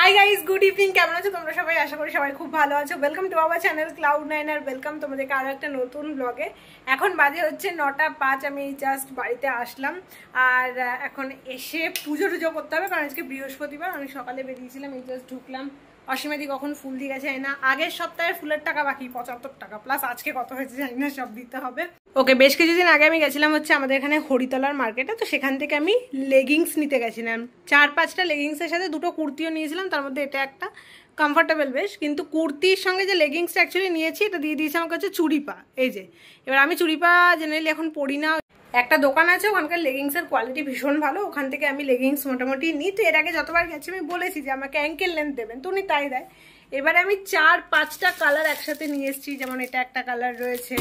Hi guys, good evening. কেমন আছো তোমরা সবাই? আশা করি সবাই খুব ভালো আছো। Welcome to our channel Cloud9 আর ওয়েলকাম তোমাদেরকে আরো একটা নতুন ব্লগে। এখন বাজে হচ্ছে 9:05। আমি জাস্ট বাড়িতে আসলাম আর এখন এসে পুজো টুজো করতে হবে, কারণ আজকে বৃহস্পতিবার। আমি সকালে বেরিয়েছিলাম, এই জাস্ট ঢুকলাম। অসীমাদি কখন ফুল দিয়ে গেছে না, আগের সপ্তাহের ফুলের টাকা বাকি 75 টাকা, প্লাস আজকে কত হয়েছে জানি না, সব দিতে হবে। ওকে, বেশ কিছুদিন আগে আমি গেছিলাম হচ্ছে আমাদের এখানে হরিতলার মার্কেটে, তো সেখান থেকে আমি লেগিংস নিতে গেছিলাম। 4-5টা লেগিংসের সাথে 2টো কুর্তিও নিয়েছিলাম, তার মধ্যে এটা একটা কমফোর্টেবল বেশ। কিন্তু কুর্তির সঙ্গে যে লেগিংসটা অ্যাকচুয়ালি নিয়েছি, এটা দিয়ে দিয়েছে আমার কাছে চুড়িপা। এই যে, এবার আমি চুড়িপা জেনারেলি এখন পরি না। একটা দোকান আছে, ওখানকার লেগিংসের কোয়ালিটি ভীষণ ভালো, ওখান থেকে আমি লেগিংস মোটামুটি নিই। তো এর আগে যতবার গেছি আমি বলেছি যে আমাকে অ্যাঙ্কেল লেন্থ দেবেন, তো উনি তাই দেয়। এবারে আমি 4-5টা কালার একসাথে নিয়ে এসেছি। যেমন এটা একটা কালার রয়েছে,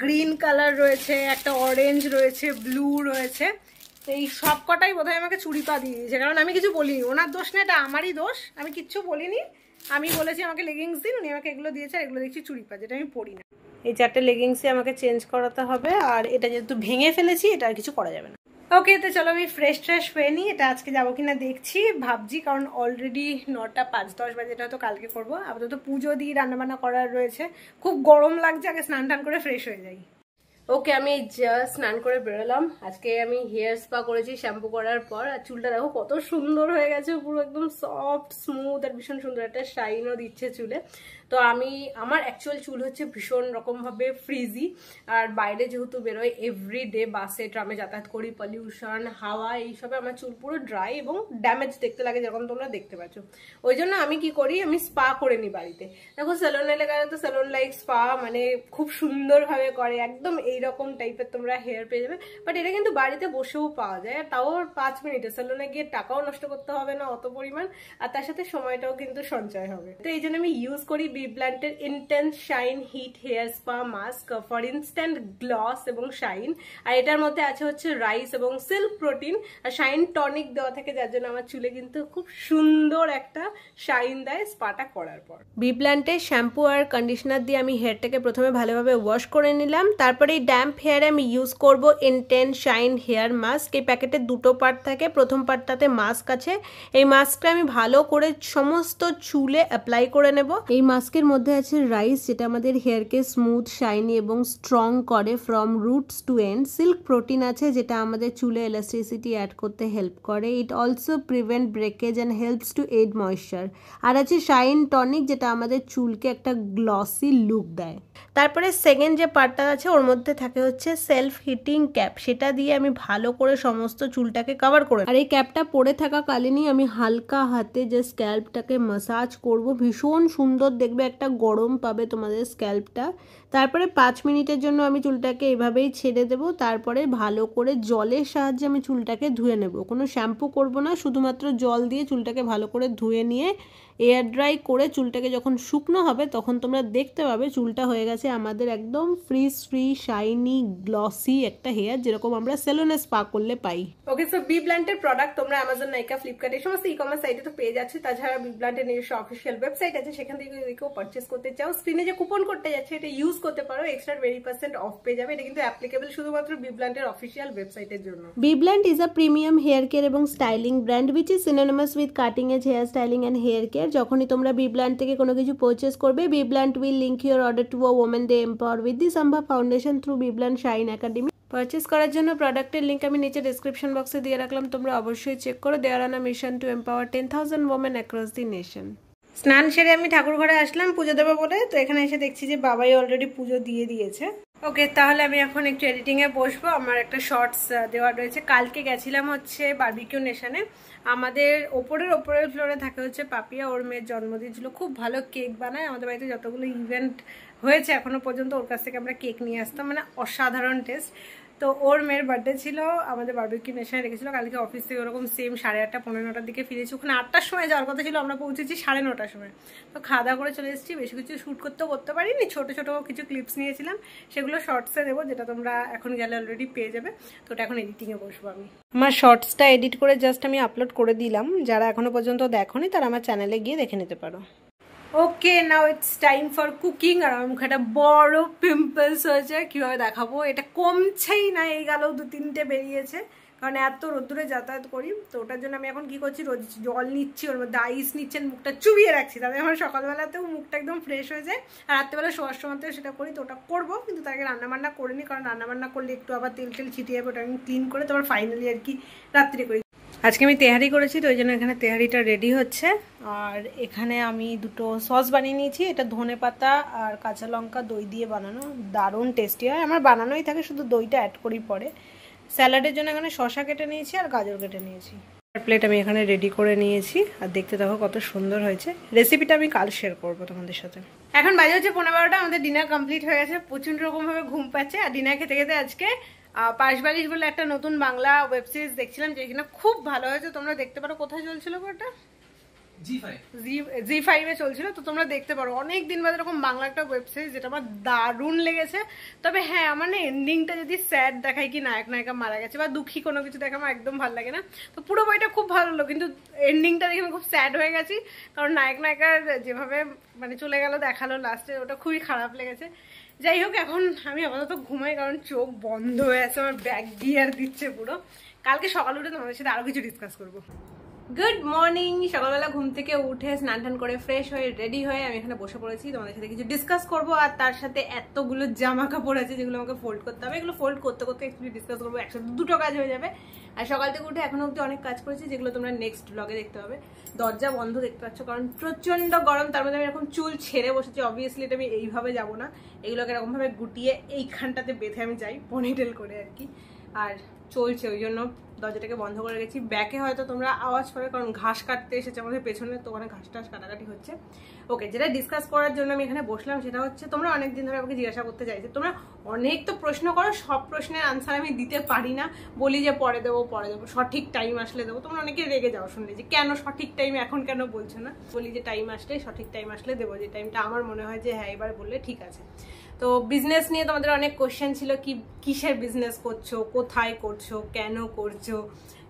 গ্রিন কালার রয়েছে, একটা অরেঞ্জ রয়েছে, ব্লু রয়েছে। তো এই সব কটাই বোধহয় আমাকে চুড়িপা দিয়ে দিয়েছে, কারণ আমি কিছু বলিনি। ওনার দোষ না, এটা আমারই দোষ। আমি কিচ্ছু বলিনি, আমি বলেছি আমাকে লেগিংস দিন, উনি আমাকে এগুলো দিয়েছে। আর এগুলো দেখছি চুড়িপা, যেটা আমি পরি না। এই 4টে লেগিংসে আমাকে চেঞ্জ করাতে হবে, আর এটা যেহেতু ভেঙে ফেলেছি, এটা আর কিছু করা যাবে না। ওকে, তো চলো আমি ফ্রেশ হয়ে নিই। এটা আজকে যাবো কিনা দেখছি, ভাবছি, কারণ অলরেডি 9:05-10 বাজে। এটা হয়তো কালকে করবো। আপাতত পুজো দিয়ে রান্নাবান্না করার রয়েছে। খুব গরম লাগছে, আগে স্নান টান করে ফ্রেশ হয়ে যাই। ওকে, আমি জাস্ট স্নান করে বেরোলাম। আজকে আমি হেয়ার স্পা করেছি শ্যাম্পু করার পর। আর চুলটা দেখো কত সুন্দর হয়ে গেছে, পুরো একদম সফট স্মুথ আর ভীষণ সুন্দর একটা শাইনও দিচ্ছে চুলে। তো আমার অ্যাকচুয়াল চুল হচ্ছে ভীষণ রকমভাবে ফ্রিজি। আর বাইরে যেহেতু বেরোয় এভরিডে, বাসে ট্রামে যাতায়াত করি, পলিউশন, হাওয়া, এইসবে আমার চুল পুরো ড্রাই এবং ড্যামেজ দেখতে লাগে, যেরকম তোমরা দেখতে পাচ্ছ। ওই জন্য আমি কি করি, আমি স্পা করে নিই বাড়িতে। দেখো সেলুন এলাকায় তো সেলুন লাইক স্পা মানে খুব সুন্দরভাবে করে, একদম এইরকম টাইপের তোমরা হেয়ার পেয়ে যাবে। বাট এটা কিন্তু বাড়িতে বসেও পাওয়া যায়, আর তাও 5 মিনিটে। সেলুনে গিয়ে টাকাও নষ্ট করতে হবে না অত পরিমাণ, আর তার সাথে সময়টাও কিন্তু সঞ্চয় হবে। তো এই জন্য আমি ইউজ করি বিব্ল্যান্টের intense shine heat hair spa mask for instant gloss এবং শাইন। আর এটার মধ্যে আছে হচ্ছে রাইস এবং সিল্ক প্রোটিন, আর শাইন টনিক দেওয়া থাকে, যার জন্য আমার চুলে কিন্তু খুব সুন্দর একটা শাইন দেয় স্পাটা করার পর। বিব্ল্যান্টের শ্যাম্পু আর কন্ডিশনার দিয়ে আমি হেয়ারটাকে প্রথমে ভালোভাবে ওয়াশ করে নিলাম। তারপরে এই ড্যাম্প হেয়ারে আমি ইউজ করব ইন্টেন্স শাইন হেয়ার মাস্ক। এই প্যাকেটে 2টো পার্ট থাকে, প্রথম পার্টটাতে মাস্ক আছে। এই মাস্কটা আমি ভালো করে সমস্ত চুলে অ্যাপ্লাই করে নেব। এই মাস্কের মধ্যে আছে রাইস, যেটা আমাদের হেয়ারকে স্মুথ, শাইনি এবং স্ট্রং করে from roots to end. Silk protein আছে, যেটা আমাদের চুলে এলাস্টিসিটি অ্যাড করতে হেল্প করে। It also prevent breakage and helps to add moisture. আর আছে শাইন টনিক, যেটা আমাদের চুলকে একটা গ্লসি লুক দেয়। তারপরে সেকেন্ড যে পার্টটা আছে, ওর মধ্যে থাকে হচ্ছে সেলফ হিটিং ক্যাপ। সেটা দিয়ে আমি ভালো করে সমস্ত চুলটাকে কভার করে, আর এই ক্যাপটা পরে থাকাকালীনই আমি হালকা হাতে যে স্ক্যাল্পটাকে ম্যাসাজ করব। ভীষণ সুন্দর দেখবে, একটা গরম পাবে তোমাদের স্ক্যাল্পটা। তারপরে 5 মিনিটের জন্য আমি চুলটাকে এভাবেই ছেড়ে দেব। তারপরে ভালো করে জলের সাহায্যে আমি চুলটাকে ধুয়ে নেব। কোনো শ্যাম্পু করব না, শুধুমাত্র জল দিয়ে চুলটাকে ভালো করে ধুয়ে নিয়ে এয়ার ড্রাই করে চুলটাকে যখন শুকনো হবে, তখন তোমরা দেখতে পাবে চুলটা হয়ে গেছে আমাদের একদম ফ্রিজ ফ্রি, শাইনি, গ্লসি একটা হেয়ার, যেরকম আমরা সেলুনে স্পা করলে পাই। ওকে, সো বিব্ল্যান্টের প্রোডাক্ট তোমরা অ্যামাজন, নাইকা, ফ্লিপকার্ট এই সমস্ত ই-কমার্স সাইটে তো পেয়ে যাচ্ছে। তাছাড়া বিব্ল্যান্টের নিজস্ব অফিসিয়াল ওয়েবসাইট আছে, সেখান থেকে যদি কেউ পারচেস করতে চাও, স্ক্রিনে যে কুপন কোডটা যাচ্ছে এটা ইউজ করতে পারো, এক্সট্রা 20% অফ পেয়ে যাবে। এটা কিন্তু অ্যাপ্লিকেবল শুধুমাত্র বিব্ল্যান্টের অফিসিয়াল ওয়েবসাইটের জন্য। BBlunt is a premium hair care এবং styling brand which is synonymous with cutting edge hair styling and hair care. যখনই তোমরা বিব্ল্যান্ট থেকে কোনো কিছু পারচেস করবে, BBlunt will link your order to a women they empower with the Sambhav foundation through BBlunt shine academy. Purchase করার জন্য প্রোডাক্টের link আমি নিচে ডিসক্রিপশন বক্সে দিয়ে রাখলাম, তোমরা অবশ্যই চেক করো। They are on a mission to empower 10,000 women across the nation. স্নান সেরে আমি ঠাকুর ঘরে আসলাম পুজো দেবো বলে। তো এখানে এসে দেখছি যে বাবাই অলরেডি পুজো দিয়ে দিয়েছে। ওকে, তাহলে আমি এখন একটু এডিটিংয়ে বসবো। আমার একটা শর্টস দেওয়া রয়েছে। কালকে গেছিলাম হচ্ছে বারবিকিউ নেশনে। আমাদের ওপরের ফ্লোরে থাকে হচ্ছে পাপিয়া, ওর মেয়ের জন্মদিন ছিল। খুব ভালো কেক বানায়। আমাদের বাড়িতে যতগুলো ইভেন্ট হয়েছে এখনো পর্যন্ত ওর কাছ থেকে আমরা কেক নিয়ে আসতাম, মানে অসাধারণ টেস্ট। তো ওর মেয়ের বার্থডে ছিল, আমাদের বারবিকিউ নেশনে রেখেছিল। কালকে অফিস থেকে ওরকম সেম 8:30 পৌনে 9টার দিকে ফিরেছি। ওখানে 8টার সময় যাওয়ার কথা ছিল, আমরা পৌঁছেছি 9:30টার সময়। তো খাওয়া দাওয়া করে চলে এসেছি। বেশি কিছু শ্যুট করতে পারিনি, ছোট কিছু ক্লিপস নিয়েছিলাম, সেগুলো শর্টসে দেবো, যেটা তোমরা এখন গেলে অলরেডি পেয়ে যাবে। তো ওটা এখন এডিটিংয়ে বসবো আমি। আমার শর্টসটা এডিট করে জাস্ট আমি আপলোড করে দিলাম। যারা এখনো পর্যন্ত দেখোনি তারা আমার চ্যানেলে গিয়ে দেখে নিতে পারো। Okay, now it's time for cooking. আর আমার মুখে একটা বড় পিম্পলস হয়েছে, কীভাবে দেখাবো? এটা কমছেই না, এই গেলেও 2-3টে বেরিয়েছে। কারণ এত রোদ্দুরে যাতায়াত করি। তো ওটার জন্য আমি এখন কি করছি, রোজ জল নিচ্ছি, ওর মধ্যে আইস নিচ্ছেন, মুখটা চুবিয়ে রাখছি, তাহলে আমার সকালবেলাতেও মুখটা একদম ফ্রেশ হয়ে যায়। আর রাত্রেবেলা শোয়ার সময়তেও সেটা করি। তো ওটা করবো, কিন্তু তার আগে রান্নাবান্না করিনি, কারণ রান্নাবান্না করলে একটু আবার তেল ছিটিয়ে যাবে, ওটা আমি ক্লিন করে তারপর ফাইনালি আর কি রাত্রে করি। আজকে আমি তেহারি করেছি, তো ওই জন্য এখানে তেহারিটা রেডি হচ্ছে। আর এখানে আমি দুটো সস বানিয়ে নিয়েছি, এটা ধনে পাতা আর কাঁচা লঙ্কা দই দিয়ে বানানো, দারুণ টেস্টি হয়। আমার বানানোই থাকে, শুধু দইটা অ্যাড করি পরে। স্যালাডের জন্য এখানে শসা কেটে নিয়েছি আর গাজর কেটে নিয়েছি। প্লেট আমি এখানে রেডি করে নিয়েছি, আর দেখতে দেখো কত সুন্দর হয়েছে। রেসিপিটা আমি কাল শেয়ার করবো তোমাদের সাথে। এখন বাজে হচ্ছে 11:15, আমাদের ডিনার কমপ্লিট হয়ে গেছে। প্রচন্ড রকমভাবে ঘুম পাচ্ছে। আর ডিনার খেতে খেতে আজকে পাশবালিশ বলে একটা নতুন বাংলা ওয়েব সিরিজ দেখছিলাম, যেখানে খুব ভালো হয়েছে। তোমরা দেখতে পারো, কোথায় চলছিল ওটা, জি5 এ চলছিল। তো তোমরা দেখতে পারো, অনেক দিন বাদে এরকম বাংলা একটা ওয়েব সিরিজ, যেটা আমার দারুণ লেগেছে। তবে হ্যাঁ, আমার না এন্ডিংটা যদি স্যাড দেখায়, কি নায়ক নায়িকা মারা গেছে বা দুঃখী কোনো কিছু দেখে, আমার একদম ভালো লাগে না। তো পুরো বইটা খুব ভালো হলো, কিন্তু এন্ডিংটা দেখে আমি খুব স্যাড হয়ে গেছি, কারণ নায়ক নায়িকার যেভাবে মানে চলে গেল দেখালো লাস্টে, ওটা খুবই খারাপ লেগেছে। যাই হোক, এখন আমি আপাতত ঘুমাই, কারণ চোখ বন্ধ হয়ে আছে, আমার ব্যাক গিয়ার দিচ্ছে পুরো। কালকে সকালে উঠে তোমাদের সাথে আরো কিছু ডিসকাস করবো। Good morning. সকালবেলা ঘুম থেকে উঠে স্নান টান করে ফ্রেশ হয়ে রেডি হয়ে আমি এখানে বসে পড়েছি, তোমাদের সাথে কিছু ডিসকাস করবো। আর তার সাথে এতগুলো জামা কাপড় আছে যেগুলো আমাকে ফোল্ড করতে হবে, এগুলো ফোল্ড করতে করতে একটু ডিসকাস করবো, একসাথে দুটো কাজ হয়ে যাবে। আর সকাল থেকে উঠে এখনো অব্দি অনেক কাজ করেছি, যেগুলো তোমরা নেক্সট ব্লগে দেখতে পাবে। দরজা বন্ধ দেখতে পাচ্ছ, কারণ প্রচন্ড গরম। তার মধ্যে আমি এরকম চুল ছেড়ে বসেছি, অবভিয়াসলি এটা আমি এইভাবে যাবো না, এগুলোকে এরকম ভাবে গুটিয়ে এইখানটাতে বেঁধে আমি যাই, পনিটেল করে আর কি। আর চলছে, ওই জন্য দরজাটাকে বন্ধ করে গেছি। ব্যাকে হয়তো তোমরা আওয়াজ পাবে, কারণ ঘাস কাটতে এসেছে আমাদের পেছনে, তো ওখানে ঘাস টাস কাটাকাটি হচ্ছে। ওকে, যেটা ডিসকাস করার জন্য আমি এখানে বসলাম সেটা হচ্ছে, তোমরা অনেকদিন ধরে আমাকে জিজ্ঞাসা করতে চাইছে, তোমরা অনেক তো প্রশ্ন করো, সব প্রশ্নের আনসার আমি দিতে পারি না, বলি যে পরে দেবো, সঠিক টাইম আসলে দেবো। তোমরা অনেকে রেগে যাও শুনলে, যে কেন সঠিক টাইম এখন কেন বলছো না। বলি যে টাইম আসলে, সঠিক টাইম আসলে দেবো, যে টাইমটা আমার মনে হয় যে হ্যাঁ এবার বললে ঠিক আছে। তো বিজনেস নিয়ে তোমাদের অনেক কোশ্চেন ছিল, কি কিসের বিজনেস করছো, কোথায় করছো, কেন করছো,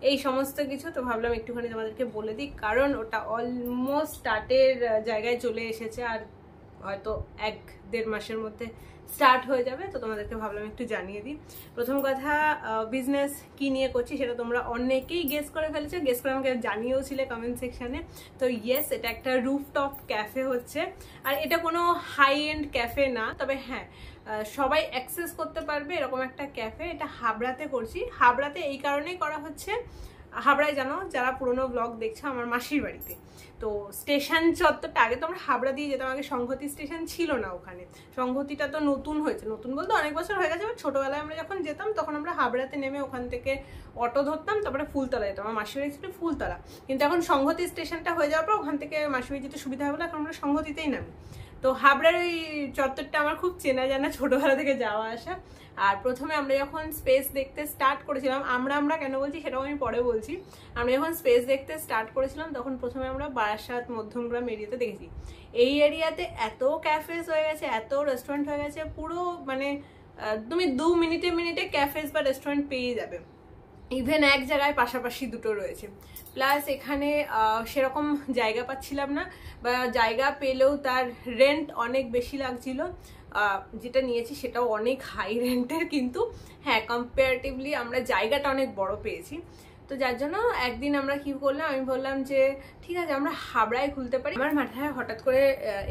এই সমস্ত কিছু। তো ভাবলাম একটুখানি তোমাদেরকে বলে দিই, কারণ ওটা অলমোস্ট স্টার্টের জায়গায় চলে এসেছে, আর হয়তো 1-1.5 মাসের মধ্যে স্টার্ট হয়ে যাবে। তো তোমাদেরকে ভাবলাম একটু জানিয়ে দিই। প্রথম কথা, বিজনেস কি নিয়ে করছি সেটা তোমরা অনেকেই গেস করে ফেলেছো, গেস করে আমাকে জানিয়েও ছিলে কমেন্ট সেকশনে। তো ইয়েস, এটা একটা রুফটপ ক্যাফে হচ্ছে। আর এটা কোনো হাই এন্ড ক্যাফে না, তবে হ্যাঁ সবাই অ্যাক্সেস করতে পারবে এরকম একটা ক্যাফে। এটা হাবড়াতে করছি। হাবড়াতে এই কারণেই করা হচ্ছে, হাবড়ায় জানো যারা পুরোনো ব্লগ দেখছো, আমার মাসির বাড়িতে। তো স্টেশন চত্বরটা, আগে তো আমরা হাবড়া দিয়ে যেতাম, আগে সংহতি স্টেশন ছিল না ওখানে। সংহতিটা তো নতুন হয়েছে, নতুন বলতে অনেক বছর হয়ে গেছে। ছোটবেলায় আমরা যখন যেতাম তখন আমরা হাবড়াতে নেমে ওখান থেকে অটো ধরতাম, তারপরে ফুলতলা যেতাম। আমার মাসির বাড়ি ছিল ফুলতলা, কিন্তু এখন সংহতি স্টেশনটা হয়ে যাওয়ার পর ওখান থেকে মাসির বাড়ি যেতে সুবিধা হবে না, এখন আমরা সংহতিতেই নামি। তো হাবড়ার ওই চত্বরটা আমার খুব চেনা জানা, ছোটবেলা থেকে যাওয়া আসা। আর প্রথমে আমরা যখন স্পেস দেখতে স্টার্ট করেছিলাম, আমরা কেন বলছি সেটাও আমি পরে বলছি। আমরা যখন স্পেস দেখতে স্টার্ট করেছিলাম তখন প্রথমে আমরা বারাসাত মধ্যমগ্রাম এরিয়াতে দেখেছি। এই এরিয়াতে এত ক্যাফেস হয়ে গেছে, এত রেস্টুরেন্ট হয়ে গেছে, পুরো মানে তুমি 2 মিনিটে ক্যাফেস বা রেস্টুরেন্ট পেয়ে যাবে। ইভেন এক জায়গায় পাশাপাশি দুটো রয়েছে। প্লাস এখানে সেরকম জায়গা পাচ্ছিলাম না, বা জায়গা পেলেও তার রেন্ট অনেক বেশি লাগছিল। যেটা নিয়েছি সেটাও অনেক হাই রেন্টের, কিন্তু হ্যাঁ কম্পারেটিভলি আমরা জায়গাটা অনেক বড় পেয়েছি। তো যার জন্য একদিন আমরা কি করলাম, আমি বললাম যে ঠিক আছে আমরা হাবড়ায় খুলতে পারি। আমার মাথায় হঠাৎ করে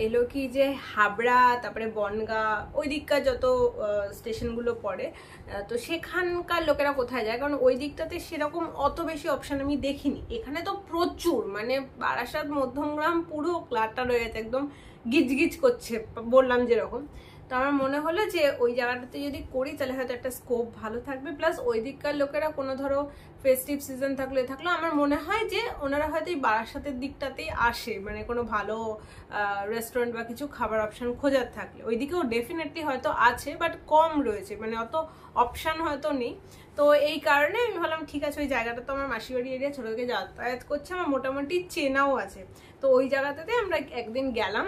এলো কি যে হাবড়া, তারপরে বনগাঁ, ওই দিককার যত স্টেশনগুলো পড়ে, তো সেখানকার লোকেরা কোথায় যায়, কারণ ওই দিকটাতে সেরকম অত বেশি অপশান আমি দেখিনি। এখানে তো প্রচুর, মানে বারাসাত মধ্যমগ্রাম পুরো ক্লাটার রয়ে গেছে, একদম গিজগিজ করছে বললাম যেরকম। তো আমার মনে হলো যে ওই জায়গাটাতে যদি করি তাহলে হয়তো একটা স্কোপ ভালো থাকবে। প্লাস ওই দিককার লোকেরা কোনো ধরো ফেস্টিভ সিজন থাকলে আমার মনে হয় যে ওনারা হয়তো এই বারাসাতের দিকটাতেই আসে, মানে কোনো ভালো রেস্টুরেন্ট বা কিছু খাবার অপশান খোঁজার থাকলে। ওইদিকেও ডেফিনেটলি হয়তো আছে, বাট কম রয়েছে, মানে অত অপশান হয়তো নেই। তো এই কারণে আমি ভাবলাম ঠিক আছে, ওই জায়গাটা তো আমার মাসিবাড়ি এরিয়া, ছোট থেকে যাতায়াত করছে, আমার মোটামুটি চেনাও আছে। তো ওই জায়গাটাতে আমরা একদিন গেলাম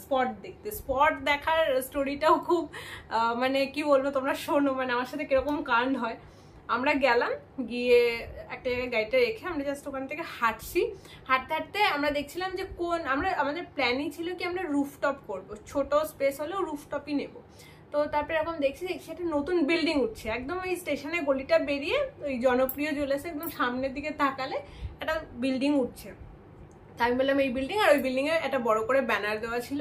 স্পট দেখতে। স্পট দেখার স্টোরিটাও খুব মানে কি বলবো, তোমরা শোনো, মানে আমার সাথে কিরকম কাণ্ড হয়। আমরা গেলাম, গিয়ে একটা জায়গায় গাড়িটা রেখে আমরা জাস্ট ওখান থেকে হাঁটছি। হাঁটতে হাঁটতে আমরা দেখছিলাম যে আমাদের প্ল্যানই ছিল কি আমরা রুফটপ করবো, ছোট স্পেস হলেও রুফটপই নেবো। তো তারপরে এরকম দেখছি একটা নতুন বিল্ডিং উঠছে একদম ওই স্টেশনের গলিটা বেরিয়ে ওই জনপ্রিয় জুয়েলার্স একদম সামনের দিকে তাকালে একটা বিল্ডিং উঠছে। তাই আমি বললাম এই বিল্ডিং, আর ওই বিল্ডিংয়ে একটা বড় করে ব্যানার দেওয়া ছিল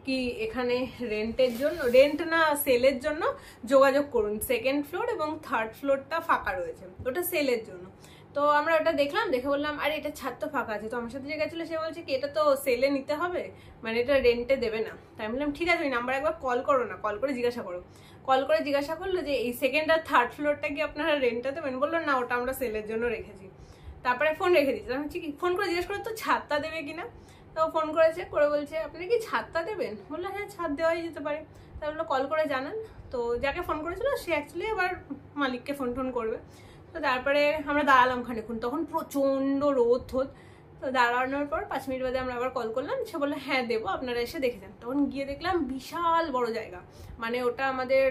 কি এখানে রেন্টের জন্য, রেন্ট না সেলের জন্য যোগাযোগ করুন, 2nd ফ্লোর এবং 3rd ফ্লোরটা ফাঁকা রয়েছে, ওটা সেলের জন্য। তো আমরা ওটা দেখলাম, দেখে বললাম আরে এটা ছাদ তো ফাঁকা আছে। তো আমার সাথে যে গেছিল সে বলছে কি এটা তো সেলে নিতে হবে, মানে এটা রেন্টে দেবে না। তাই আমি বললাম ঠিক আছে ওই নাম্বার একবার কল করো না, কল করে জিজ্ঞাসা করো। কল করে জিজ্ঞাসা করলো যে এই 2nd আর 3rd ফ্লোরটা কি আপনারা রেন্টে দেবেন? বললো না ওটা আমরা সেলের জন্য রেখেছি। তারপরে ফোন রেখে দিচ্ছি, আমি কি ফোন করে জিজ্ঞেস করো তো ছাদটা দেবে কিনা। তো ফোন করেছে, করে বলছে আপনি কি ছাদটা দেবেন? বললো হ্যাঁ ছাদ দেওয়াই যেতে পারে। তাই বললো কল করে জানান। তো যাকে ফোন করেছিল সে অ্যাকচুয়ালি আবার মালিককে ফোন টোন করবে। তো তারপরে আমরা দাঁড়ালাম খানিকক্ষণ, তখন প্রচণ্ড রোদ থোদ। তো দাঁড়ানোর পর 5 মিনিট বাদে আমরা আবার কল করলাম, সে বললো হ্যাঁ দেবো, আপনারা এসে দেখে যান। তখন গিয়ে দেখলাম বিশাল বড় জায়গা, মানে ওটা আমাদের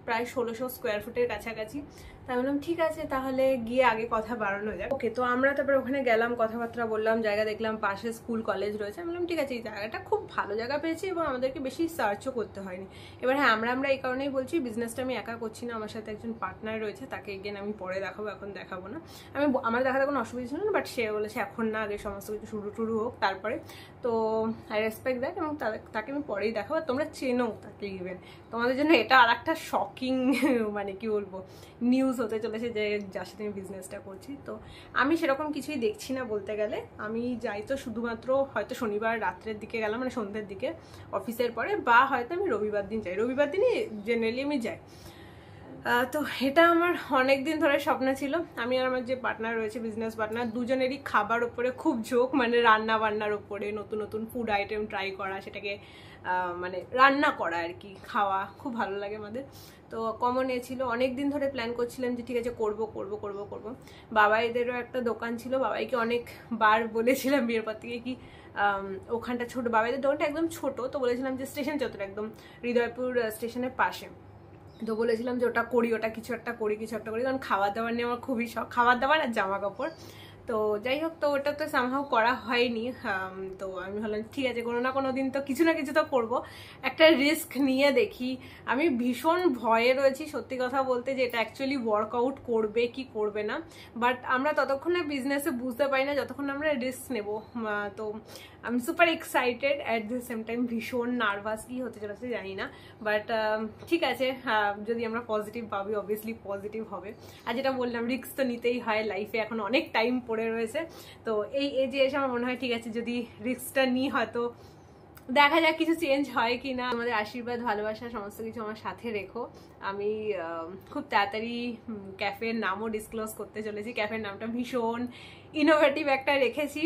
প্রায় 1600 স্কোয়ার ফুটের কাছাকাছি। তাই বললাম ঠিক আছে তাহলে গিয়ে আগে কথা বাড়ানো যায়। ওকে, তো আমরা তারপরে ওখানে গেলাম, কথাবার্তা বললাম, জায়গা দেখলাম, পাশে স্কুল কলেজ রয়েছে। আমি বললাম ঠিক আছে এই জায়গাটা খুব ভালো জায়গা পেয়েছি এবং আমাদেরকে বেশি সার্চও করতে হয়নি। এবার হ্যাঁ আমরা এই কারণেই বলছি বিজনেসটা আমি একা করছি না, আমার সাথে একজন পার্টনার রয়েছে, তাকে এগেন আমি পরে দেখাবো, এখন দেখাবো না। আমার দেখাতে কোনো অসুবিধা ছিল না, বাট সে বলেছে এখন না, আগে সমস্ত কিছু শুরু হোক তারপরে। তো আই রেসপেক্ট দ্যাট, এবং তাকে আমি পরেই দেখাবো। তোমরা চেনো তাকে, ইভেন তোমাদের জন্য এটা আর একটা শকিং মানে কি বলবো নিউজ হতে চলেছে যে যার সাথে আমি বিজনেসটা করছি। তো আমি সেরকম কিছুই দেখছি না বলতে গেলে, আমি যাই তো শুধুমাত্র হয়তো শনিবার রাত্রের দিকে গেলাম, মানে সন্ধ্যের দিকে অফিসের পরে, বা হয়তো আমি রবিবার দিন যাই, রবিবার দিনই জেনারেলি আমি যাই। তো এটা আমার অনেক দিন ধরে স্বপ্ন ছিল। আমি আর আমার যে পার্টনার রয়েছে, বিজনেস পার্টনার, দুজনেরই খাবার ওপরে খুব ঝোঁক, মানে রান্না বান্নার ওপরে, নতুন নতুন ফুড আইটেম ট্রাই করা, সেটাকে মানে রান্না করা আর কি, খাওয়া খুব ভালো লাগে আমাদের। তো কমন এ ছিল, অনেক দিন ধরে প্ল্যান করছিলাম যে ঠিক আছে করবো। বাবাইদেরও একটা দোকান ছিল, বাবাইকে অনেকবার বলেছিলাম বিয়ের পর থেকে কি ওখানটা ছোট, বাবাইদের দোকানটা একদম ছোট, তো বলেছিলাম যে স্টেশন চত্বর একদম হৃদয়পুর স্টেশনের পাশে, তো বলেছিলাম যে ওটা করি, ওটা কিছু একটা করি, কারণ খাবার দাবার নিয়ে আমার খুবই শখ, খাবার দাবার আর জামা কাপড়। তো যাই হোক, তো ওটা তো সামহাও করা হয়নি। তো আমি ভাবলাম ঠিক আছে কোনো না কোনো দিন তো কিছু না কিছু তো করবো, একটা রিস্ক নিয়ে দেখি। আমি ভীষণ ভয়ে রয়েছি সত্যি কথা বলতে, যে এটা অ্যাকচুয়ালি ওয়ার্কআউট করবে কি করবে না, বাট আমরা ততক্ষণ না বিজনেসে বুঝতে পারি না যতক্ষণ আমরা রিস্ক নেব। তো আমি super excited, at the same time ভীষণ নার্ভাস, কি হতে চলেছে জানি না, বাট ঠিক আছে, যদি আমরা পজিটিভ ভাবি অবভিয়াসলি পজিটিভ হবে। আর যেটা বললাম রিস্ক তো নিতেই হয়, লাইফে এখন অনেক টাইম পড়ে রয়েছে। তো এই এজে এসে আমার মনে হয় ঠিক আছে যদি রিস্কটা নিই, হয়তো দেখা যাক কিছু চেঞ্জ হয় কি না। আমাদের আশীর্বাদ ভালোবাসা সমস্ত কিছু আমার সাথে রেখো। আমি খুব তাড়াতাড়ি ক্যাফের নামও ডিসক্লোজ করতে চলেছি। ক্যাফের নামটা ভীষণ ইনোভেটিভ একটা রেখেছি,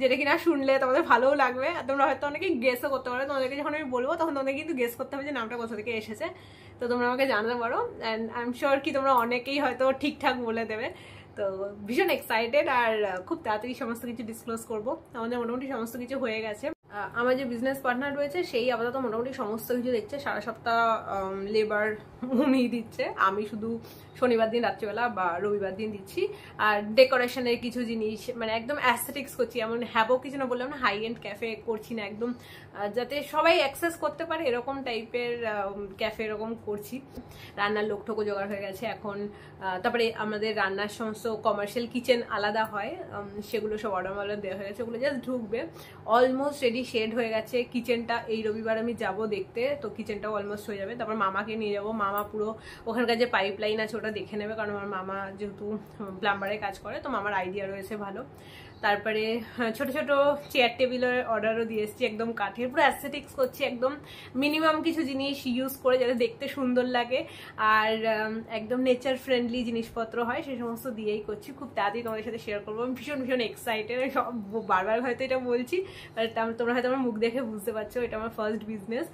যেটা কিনা শুনলে তোমাদের ভালোও লাগবে, আর তোমরা হয়তো অনেকে গেসও করতে পারো। তোমাদেরকে যখন আমি বলবো তখন তোমাদের কিন্তু গেস করতে হবে যে নামটা কোথা থেকে এসেছে। তো তোমরা আমাকে জানাতে পারো, অ্যান্ড আই এম শিওর কি তোমরা অনেকেই হয়তো ঠিকঠাক বলে দেবে। তো ভীষণ এক্সাইটেড, আর খুব তাড়াতাড়ি সমস্ত কিছু ডিসক্লোজ করবো। আমাদের মোটামুটি সমস্ত কিছু হয়ে গেছে। আমার যে বিজনেস পার্টনার রয়েছে সেই আপাতত মোটামুটি সমস্ত কিছু দেখছে, সারা সপ্তাহ লেবার উনি দিচ্ছে, আমি শুধু শনিবার দিন রাত্রিবেলা বা রবিবার দিন দিচ্ছি। আর ডেকোরেশনের কিছু জিনিস, মানে একদম অ্যাস্থেটিক্স করছি, এমন হ্যাবো কিছু না, বললাম না হাই এন্ড ক্যাফে করছি না, একদম যাতে সবাই অ্যাক্সেস করতে পারে এরকম টাইপের ক্যাফে এরকম করছি। রান্নার লোক ঠোকো জোগাড় হয়ে গেছে এখন। তারপরে আমাদের রান্নার সমস্ত কমার্শিয়াল কিচেন আলাদা হয়, সেগুলো সব অর্ডার দেওয়া হয়ে গেছে, ওগুলো জাস্ট ঢুকবে। অলমোস্ট রেডি শেড হয়ে গেছে কিচেনটা, এই রবিবার আমি যাব দেখতে, তো কিচেনটাও অলমোস্ট হয়ে যাবে। তারপর মামাকে নিয়ে যাব, মামা পুরো ওখানকার যে পাইপ লাইন আছে ওটা দেখে নেবে, কারণ আমার মামা যেহেতু প্লাম্বারের কাজ করে তো মামার আইডিয়া রয়েছে ভালো। তারপরে ছোট ছোট চেয়ার টেবিলের অর্ডারও দিয়ে এসেছি, একদম কাঠের, পুরো অ্যাস্থেটিক্স করছি, একদম মিনিমাম কিছু জিনিস ইউজ করে যাতে দেখতে সুন্দর লাগে আর একদম নেচার ফ্রেন্ডলি জিনিসপত্র হয়, সেই সমস্ত দিয়েই করছি। খুব তাড়াতাড়ি তোমাদের সাথে শেয়ার করবো, আমি ভীষণ ভীষণ এক্সাইটেড। সব বারবার হয়তো এটা বলছি, তোমরা হয়তো আমার মুখ দেখে বুঝতে পারছো এটা আমার ফার্স্ট বিজনেস।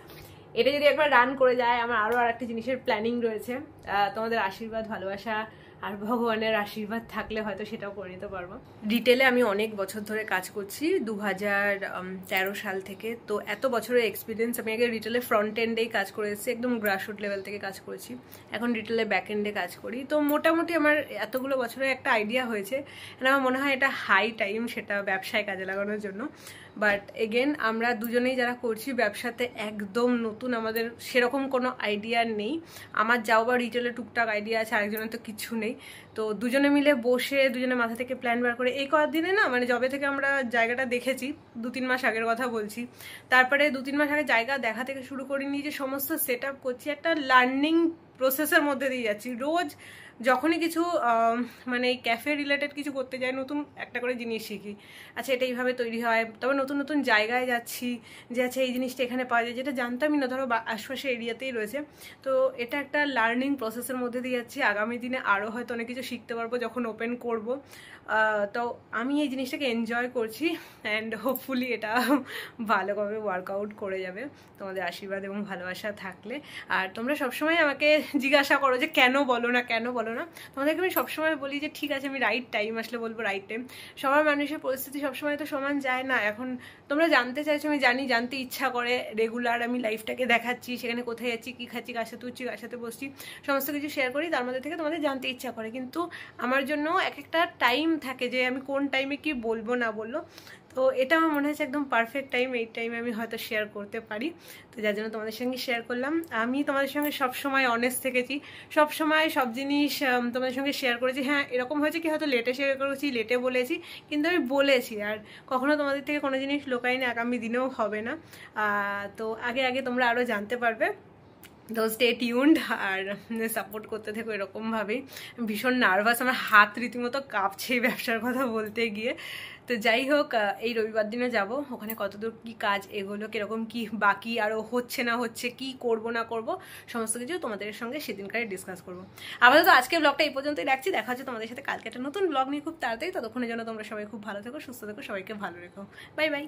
এটা যদি একবার রান করে যায়, আমার আরও আর একটা জিনিসের প্ল্যানিং রয়েছে। তোমাদের আশীর্বাদ ভালোবাসা আর ভগবানের আশীর্বাদ থাকলে হয়তো সেটাও করে নিতে পারবো। রিটেলে আমি অনেক বছর ধরে কাজ করছি, 2013 সাল থেকে। তো এত বছরের এক্সপিরিয়েন্স। আমি আগে রিটেলে ফ্রন্ট এন্ডেই কাজ করে এসেছি, একদম গ্রাসরুট লেভেল থেকে কাজ করেছি। এখন রিটেলে ব্যাক এন্ডে কাজ করি। তো মোটামুটি আমার এতগুলো বছরের একটা আইডিয়া হয়েছে, আমার মনে হয় এটা হাই টাইম সেটা ব্যবসায় কাজে লাগানোর জন্য। বাট এগেন আমরা দুজনেই যারা করছি ব্যবসাতে একদম নতুন, আমাদের সেরকম কোনো আইডিয়া নেই। আমার যাও বা রিটেলে টুকটাক আইডিয়া আছে, আরেকজনের তো কিছু নেই। তো দুজনে মিলে বসে দুজনে মাথা থেকে প্ল্যান বার করে এই কদিনে না, মানে যবে থেকে আমরা জায়গাটা দেখেছি, 2-3 মাস আগের কথা বলছি, তারপরে 2-3 মাস আগে জায়গা দেখা থেকে শুরু করিনি, যে সমস্ত সেট আপ করছি, একটা লার্নিং প্রসেসের মধ্যে দিয়ে যাচ্ছি। রোজ যখনই কিছু মানে এই ক্যাফে রিলেটেড কিছু করতে যাই, নতুন একটা করে জিনিস শিখি। আচ্ছা এটা এইভাবে তৈরি হয়, তবে নতুন নতুন জায়গায় যাচ্ছি, যে আচ্ছা এই জিনিসটা এখানে পাওয়া যায়, যেটা জানতামই না, ধরো আশপাশে এরিয়াতেই রয়েছে। তো এটা একটা লার্নিং প্রসেসের মধ্যে দিয়ে যাচ্ছি। আগামী দিনে আরও হয়তো অনেক কিছু শিখতে পারবো যখন ওপেন করব। তো আমি এই জিনিসটাকে এনজয় করছি, অ্যান্ড হোপফুলি এটা ভালোভাবে ওয়ার্কআউট করে যাবে তোমাদের আশীর্বাদ এবং ভালোবাসা থাকলে। আর তোমরা সবসময় আমাকে জিজ্ঞাসা করো যে কেন বলো না, কেন বলো না। তোমাদেরকে আমি সবসময় বলি যে ঠিক আছে, আমি রাইট টাইম আসলে বলবো, রাইট টাইম। সবার মানুষের পরিস্থিতি সবসময় তো সমান যায় না। এখন তোমরা জানতে চাইছো, আমি জানি, জানতে ইচ্ছা করে। রেগুলার আমি লাইফটাকে দেখাচ্ছি, সেখানে কোথায় যাচ্ছি, কী খাচ্ছি, কার সাথে উঠছি, কার সাথে বসছি, সমস্ত কিছু শেয়ার করি। তার মধ্যে থেকে তোমাদের জানতে ইচ্ছা করে, কিন্তু আমার জন্য এক একটা টাইম থাকে যে আমি কোন টাইমে কি বলবো না বললো। তো এটা আমার মনে হচ্ছে একদম পারফেক্ট টাইম, এই টাইমে আমি হয়তো শেয়ার করতে পারি। তো যার জন্য তোমাদের সঙ্গে শেয়ার করলাম। আমি তোমাদের সঙ্গে সবসময় অনেস্ট থেকেছি, সবসময় সব জিনিস তোমাদের সঙ্গে শেয়ার করেছি। হ্যাঁ এরকম হয়েছে কি হয়তো লেটে শেয়ার করেছি, লেটে বলেছি, কিন্তু আমি বলেছি। আর কখনো তোমাদের থেকে কোনো জিনিস লোকাইনি, আগামী দিনেও হবে না। তো আগে আগে তোমরা আরও জানতে পারবে। তো স্টে টিউনড আর সাপোর্ট করতে থেকো এরকমভাবেই। ভীষণ নার্ভাস, আমার হাত রীতিমতো কাঁপছে এই ব্যবসার কথা বলতে গিয়ে। তো যাই হোক, এই রবিবার দিনে যাব, ওখানে কতদূর কি কাজ এগোলো, কিরকম কি বাকি আরও হচ্ছে না হচ্ছে, কি করব না করব, সমস্ত কিছু তোমাদের সঙ্গে সেদিনকারে ডিসকাস করবো। আপাতত আজকে ব্লগটা এই পর্যন্তই রাখছি। দেখা হচ্ছে তোমাদের সাথে কালকে একটা নতুন ব্লগ নিয়ে খুব তাড়াতাড়ি। ততক্ষণের জন্য তোমরা সবাই খুব ভালো থেকো, সুস্থ থেকো, সবাইকে ভালো রেখো। Bye bye.